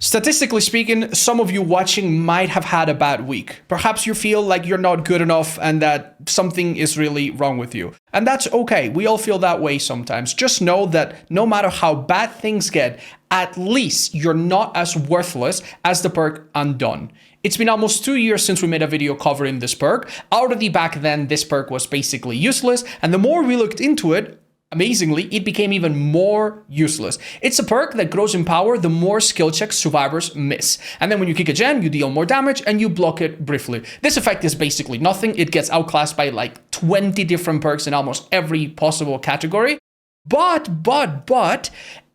Statistically speaking, some of you watching might have had a bad week. Perhaps you feel like you're not good enough and that something is really wrong with you. And that's okay, we all feel that way sometimes. Just know that no matter how bad things get, at least you're not as worthless as the perk Undone. It's been almost 2 years since we made a video covering this perk. Already back then, this perk was basically useless, and the more we looked into it, amazingly, it became even more useless. It's a perk that grows in power the more skill checks survivors miss. And then when you kick a gen, you deal more damage and you block it briefly. This effect is basically nothing. It gets outclassed by like 20 different perks in almost every possible category. But,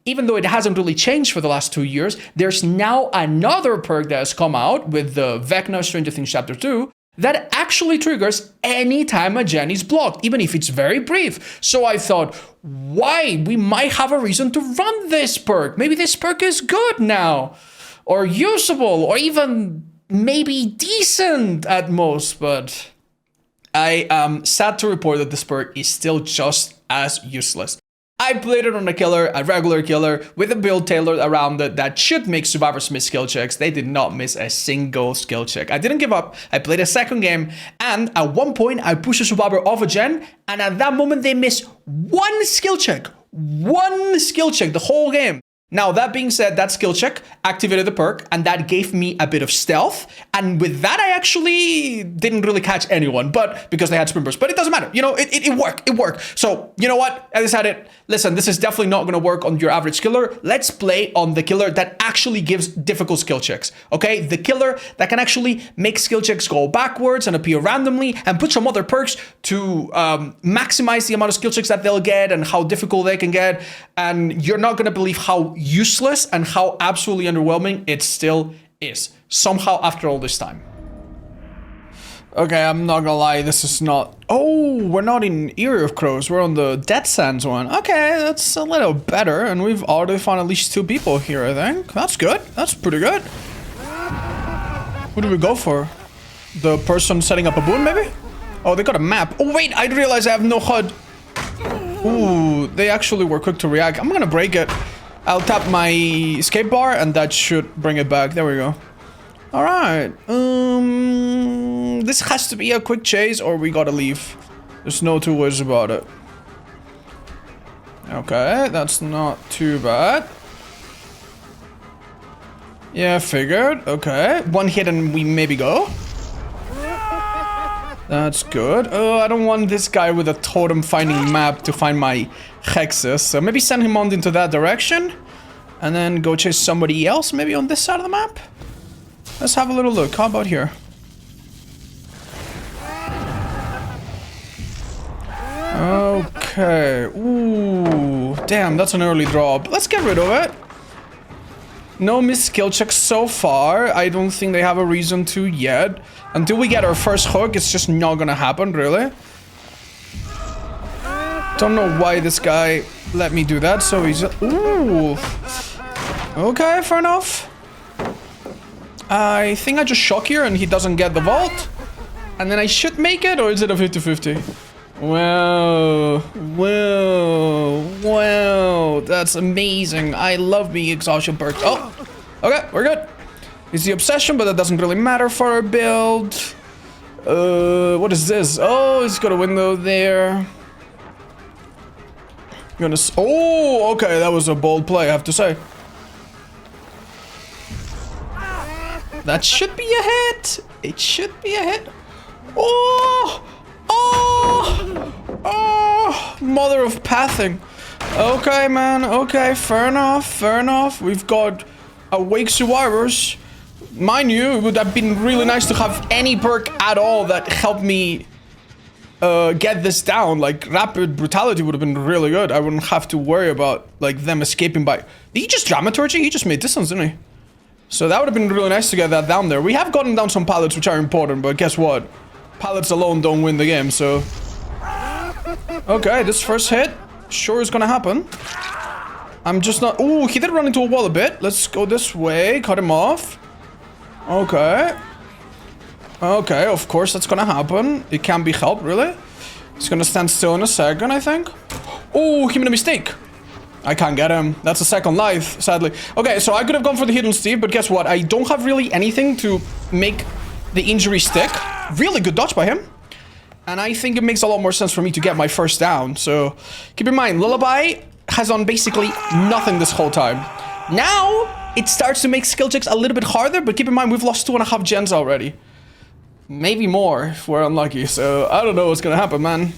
even though it hasn't really changed for the last 2 years, there's now another perk that has come out with the Vecna Stranger Things Chapter 2 that actually triggers anytime a gen is blocked, even if it's very brief. So I thought, why? We might have a reason to run this perk. Maybe this perk is good now, or usable, or even maybe decent at most. But I am sad to report that this perk is still just as useless. I played it on a killer, a regular killer, with a build tailored around it that should make survivors miss skill checks. They did not miss a single skill check. I didn't give up. I played a second game, and at one point, I pushed a survivor off a gen, and at that moment, they missed one skill check. One skill check the whole game. Now, that being said, that skill check activated the perk, and that gave me a bit of stealth. And with that, I actually didn't really catch anyone, but because they had sprint burst. But it doesn't matter. You know, it worked. It worked. So, you know what? I decided, listen, this is definitely not going to work on your average killer. Let's play on the killer that actually gives difficult skill checks. Okay? The killer that can actually make skill checks go backwards and appear randomly and put some other perks to maximize the amount of skill checks that they'll get and how difficult they can get. And you're not going to believe how useless and how absolutely underwhelming it still is somehow after all this time. Okay, I'm not gonna lie, this is not... Oh, we're not in Eerie of Crows, we're on the Dead Sands one. Okay, that's a little better, and we've already found at least 2 people here, I think. That's good, that's pretty good. Who do we go for? The person setting up a boon, maybe? Oh, they got a map. Oh wait, I realized I have no HUD. Ooh, they actually were quick to react. I'm gonna break it. I'll tap my escape bar and that should bring it back. There we go. All right. This has to be a quick chase or we gotta leave. There's no two ways about it. Okay, that's not too bad. Yeah, figured. Okay, one hit and we maybe go. That's good. Oh, I don't want this guy with a totem finding map to find my hexes. So maybe send him on into that direction. And then go chase somebody else, maybe on this side of the map. Let's have a little look. How about here? Okay. Ooh, damn, that's an early drop. Let's get rid of it. No missed skill checks so far. I don't think they have a reason to yet. Until we get our first hook, it's just not gonna happen, really. Don't know why this guy let me do that so easily. Ooh. Okay, fair enough. I think I just shock here and he doesn't get the vault. And then I should make it, or is it a 50-50? Wow. Wow. That's amazing. I love being exhaustion perks. Oh, okay, we're good. It's the obsession, but that doesn't really matter for our build. What is this? Oh, it's got a window there. Oh, okay, that was a bold play, I have to say. That should be a hit. It should be a hit. Oh! Oh! Oh! Mother of pathing. Okay, man. Okay, fair enough. Fair enough. We've got awake survivors. Mind you, it would have been really nice to have any perk at all that helped me get this down. Like, rapid brutality would have been really good. I wouldn't have to worry about, like, them escaping by... Did he just dramaturgy? He just made distance, didn't he? So that would have been really nice to get that down there. We have gotten down some pallets, which are important, but guess what? Pallets alone don't win the game, so... Okay, this first hit sure is gonna happen. I'm just not... Ooh, he did run into a wall a bit. Let's go this way. Cut him off. Okay. Okay, of course that's gonna happen. It can't be helped, really. He's gonna stand still in a second, I think. Oh, he made a mistake. I can't get him. That's a second life, sadly. Okay, so I could have gone for the hidden Steve, but guess what? I don't have really anything to make the injury stick. Really good dodge by him. And I think it makes a lot more sense for me to get my first down. So keep in mind, Lullaby has done basically nothing this whole time. Now, it starts to make skill checks a little bit harder, but keep in mind, we've lost 2.5 gens already. Maybe more if we're unlucky. So I don't know what's gonna happen, man.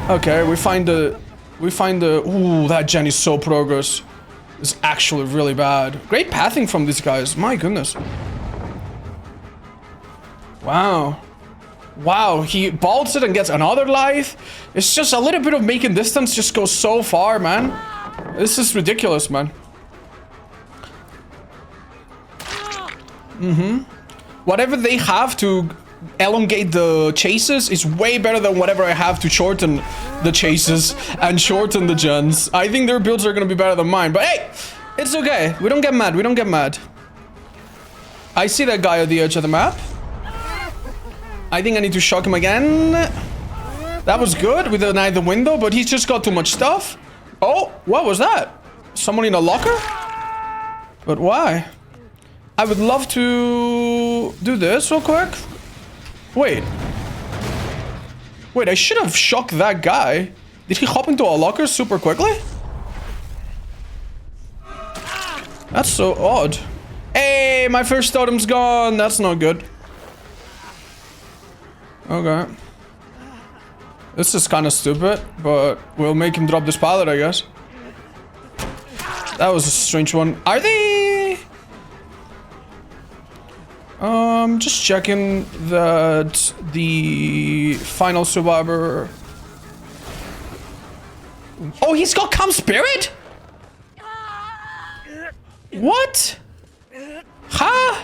Okay, we find the... Ooh, that gen is so progress. It's actually really bad. Great pathing from these guys. My goodness. Wow. Wow, he balls it and gets another life. It's just a little bit of making distance just goes so far, man. This is ridiculous, man. Whatever they have to elongate the chases is way better than whatever I have to shorten the chases and shorten the gens. I think their builds are gonna be better than mine, but hey, it's okay. We don't get mad. We don't get mad. I see that guy at the edge of the map. I think I need to shock him again. That was good. We denied the window, but he's just got too much stuff. Oh, what was that? Someone in a locker? But why? I would love to do this real quick. Wait. Wait, I should have shocked that guy. Did he hop into a locker super quickly? That's so odd. Hey, my first totem's gone. That's not good. Okay. This is kind of stupid, but we'll make him drop this pallet, I guess. That was a strange one. Are they... just checking that the final survivor... Oh, he's got Calm Spirit? What? Huh?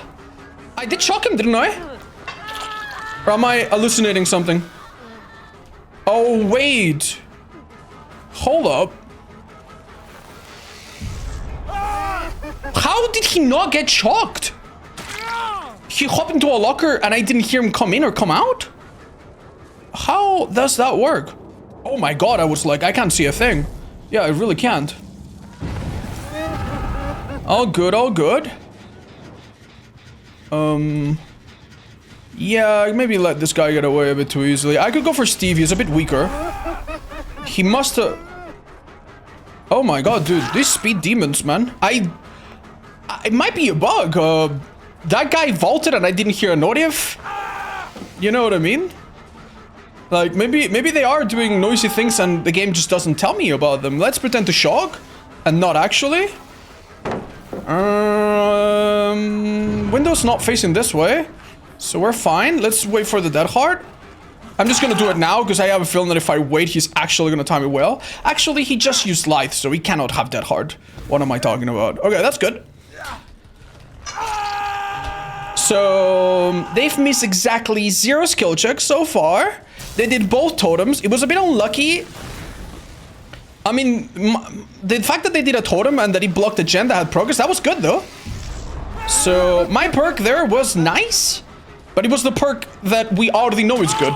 I did shock him, didn't I? Or am I hallucinating something? Oh, wait. Hold up. How did he not get shocked? He hopped into a locker and I didn't hear him come in or come out? How does that work? Oh my god, I was like, I can't see a thing. Yeah, I really can't. All good, all good. Yeah, maybe let this guy get away a bit too easily. I could go for Steve, he's a bit weaker. He must have... Oh my god, dude, these speed demons, man. It might be a bug. That guy vaulted and I didn't hear a notif. You know what I mean? Like, maybe they are doing noisy things and the game just doesn't tell me about them. Let's pretend to shock and not actually. Window's not facing this way, so we're fine. Let's wait for the Dead Heart. I'm just gonna do it now because I have a feeling that if I wait, he's actually gonna time it well. Actually, he just used Lithe, so he cannot have Dead Heart. What am I talking about? Okay, that's good. So they've missed exactly 0 skill checks so far. They did both totems. It was a bit unlucky. I mean, the fact that they did a totem and that he blocked a gen that had progress, that was good though. So my perk there was nice, but it was the perk that we already know is good.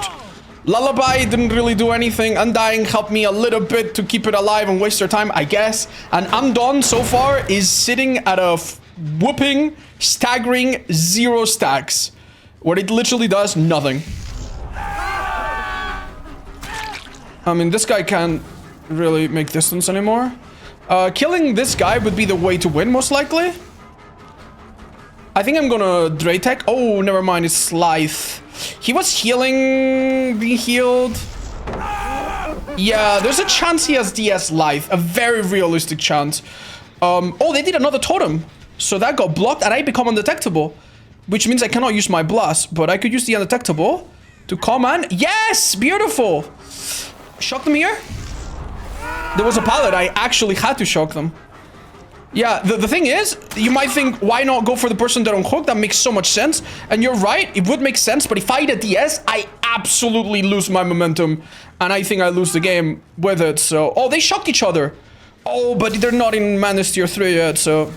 Lullaby didn't really do anything. Undying helped me a little bit to keep it alive and waste their time, I guess. And Undone so far is sitting at a whooping, staggering 0 stacks, where it literally does nothing. I mean, this guy can't really make distance anymore. Killing this guy would be the way to win, most likely. I think I'm gonna Draytech. Oh, never mind, it's Slythe. He was healing, being healed. Yeah, there's a chance he has DS Lithe, a very realistic chance. Oh, they did another totem. So that got blocked and I become undetectable, which means I cannot use my blast, but I could use the undetectable to come and... Yes, beautiful. Shock them here. There was a pallet. I actually had to shock them. Yeah, the thing is, you might think, why not go for the person that unhooked? That makes so much sense. And you're right, it would make sense, but if I hit a DS, I absolutely lose my momentum. And I think I lose the game with it, so... Oh, they shocked each other. Oh, but they're not in Madness Tier 3 yet, so...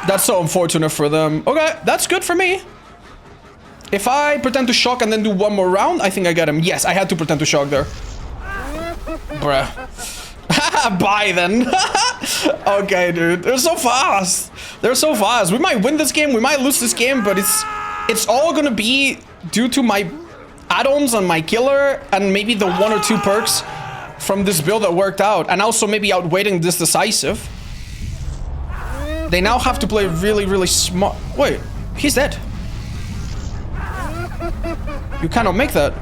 That's so unfortunate for them. Okay, that's good for me. If I pretend to shock and then do one more round, I think I get him. Yes, I had to pretend to shock there. bruh. Bye then. Okay, dude. They're so fast. They're so fast. We might win this game. We might lose this game, but it's all gonna be due to my add-ons on my killer and maybe the 1 or 2 perks from this build that worked out, and also maybe outweighting this decisive. They now have to play really, really smart. Wait, he's dead. You cannot make that.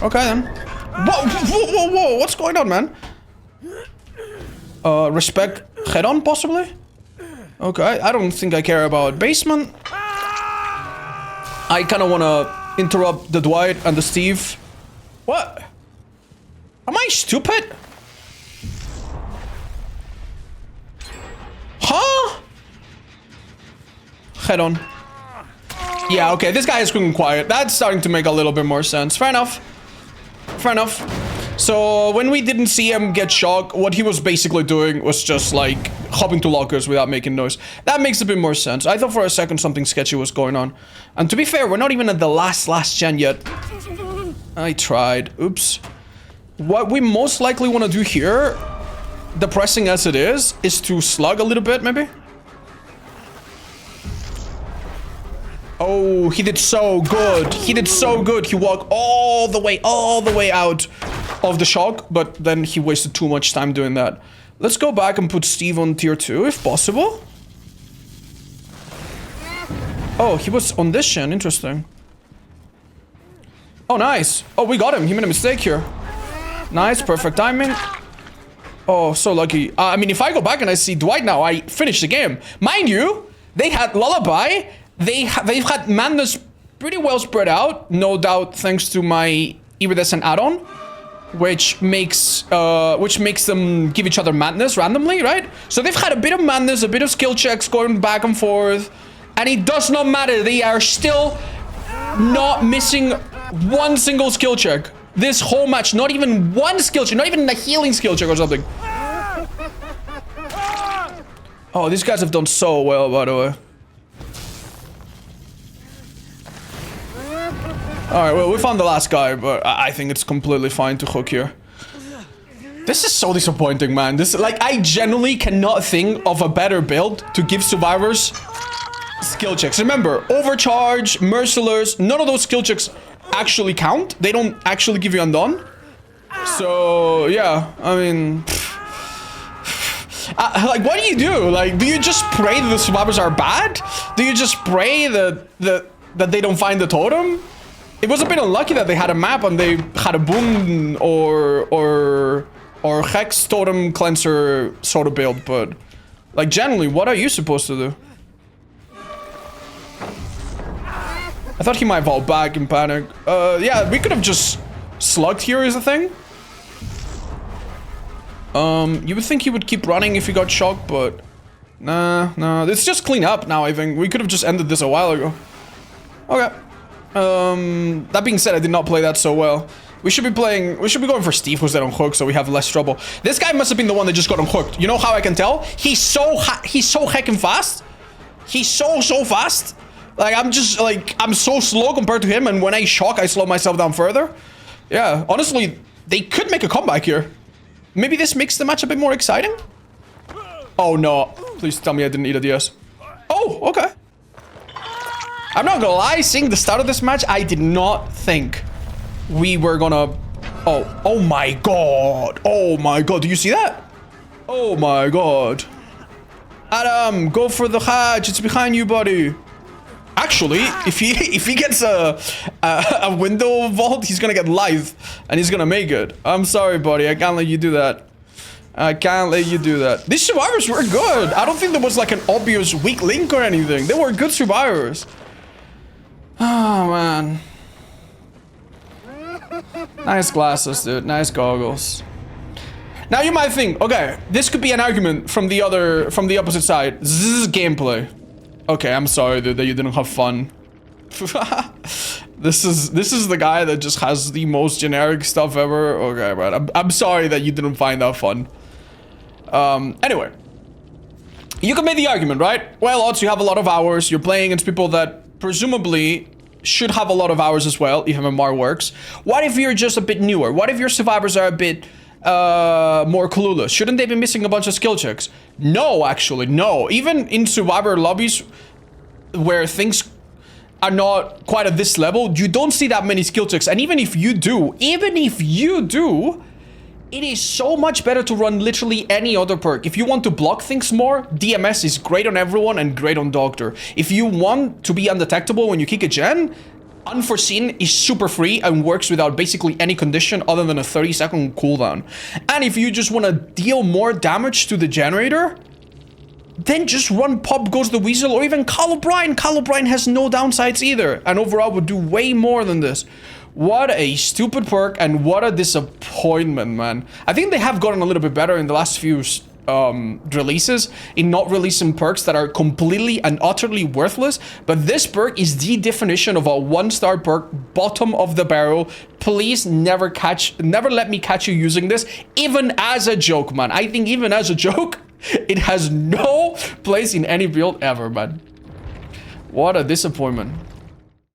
Okay then. Whoa, whoa, whoa, whoa! What's going on, man? Respect head-on, possibly? Okay, I don't think I care about basement. I kind of want to interrupt the Dwight and the Steve. What? Am I stupid? Huh? Head on. Yeah, okay, this guy is going quiet. That's starting to make a little bit more sense. Fair enough. Fair enough. So when we didn't see him get shocked, what he was basically doing was just like hopping to lockers without making noise. That makes a bit more sense. I thought for a second something sketchy was going on. And to be fair, we're not even at the last gen yet. I tried. Oops. What we most likely want to do here, depressing as it is to slug a little bit, maybe? Oh, he did so good. He did so good. He walked all the way out of the shock, but then he wasted too much time doing that. Let's go back and put Steve on tier 2, if possible. Oh, he was on this gen. Interesting. Oh, nice. Oh, we got him. He made a mistake here. Nice. Perfect timing. Oh, so lucky. I mean, if I go back and I see Dwight now, I finish the game. Mind you, they had Lullaby. They've had madness pretty well spread out, no doubt thanks to my iridescent add-on, which makes them give each other madness randomly, right? So they've had a bit of madness, a bit of skill checks going back and forth, and it does not matter. They are still not missing one single skill check. This whole match, not even one skill check, not even a healing skill check or something. Oh, these guys have done so well, by the way. Alright, well, we found the last guy, but I think it's completely fine to hook here. This is so disappointing, man. This, like, I genuinely cannot think of a better build to give survivors skill checks. Remember, overcharge, merciless, none of those skill checks actually count. They don't actually give you undone. So, yeah, I mean... like, what do you do? Like, do you just pray that the survivors are bad? Do you just pray that they don't find the totem? It was a bit unlucky that they had a map and they had a boom or hex totem cleanser sort of build, but like generally, what are you supposed to do? I thought he might fall back in panic. Yeah, we could have just slugged here is the thing. You would think he would keep running if he got shocked, but nah, it's just clean up now. I think we could have just ended this a while ago. Okay. That being said, I did not play that so well. We should be going for Steve, who's dead on hook, so we have less trouble. This guy must have been the one that just got unhooked. You know how I can tell? He's so heckin' fast. He's so fast. Like, I'm so slow compared to him, and when I shock, I slow myself down further. Yeah, honestly, they could make a comeback here. Maybe this makes the match a bit more exciting? Oh, no. Please tell me I didn't eat a DS. Oh, okay. I'm not gonna lie, seeing the start of this match, I did not think we were gonna... Oh my god. Oh my god, do you see that? Oh my god. Adam, go for the hatch, it's behind you, buddy. Actually, if he gets a window vault, he's gonna get live, and he's gonna make it. I'm sorry, buddy, I can't let you do that. I can't let you do that. These survivors were good. I don't think there was like an obvious weak link or anything. They were good survivors. Oh, man. Nice glasses, dude. Nice goggles. Now you might think, okay, this could be an argument from the opposite side. This is gameplay. Okay, I'm sorry, dude, that you didn't have fun. This is the guy that just has the most generic stuff ever. Okay, right. I'm sorry that you didn't find that fun. Anyway. You can make the argument, right? Well, odds, you have a lot of hours. You're playing against people that presumably should have a lot of hours as well, if MMR works. What if you're just a bit newer? What if your survivors are a bit more clueless? Shouldn't they be missing a bunch of skill checks? No, actually, no. Even in survivor lobbies where things are not quite at this level, you don't see that many skill checks. And even if you do, it is so much better to run literally any other perk. If you want to block things more, DMS is great on everyone and great on Doctor. If you want to be undetectable when you kick a gen, Unforeseen is super free and works without basically any condition other than a 30-second cooldown. And if you just want to deal more damage to the generator, then just run Pop Goes the Weasel or even Call O'Brien. Call O'Brien has no downsides either, and overall would do way more than this. What a stupid perk, and what a disappointment, man. I think they have gotten a little bit better in the last few releases in not releasing perks that are completely and utterly worthless, but this perk is the definition of a 1-star perk, bottom of the barrel. Please never let me catch you using this, even as a joke, man. I think even as a joke, it has no place in any build ever, man. What a disappointment.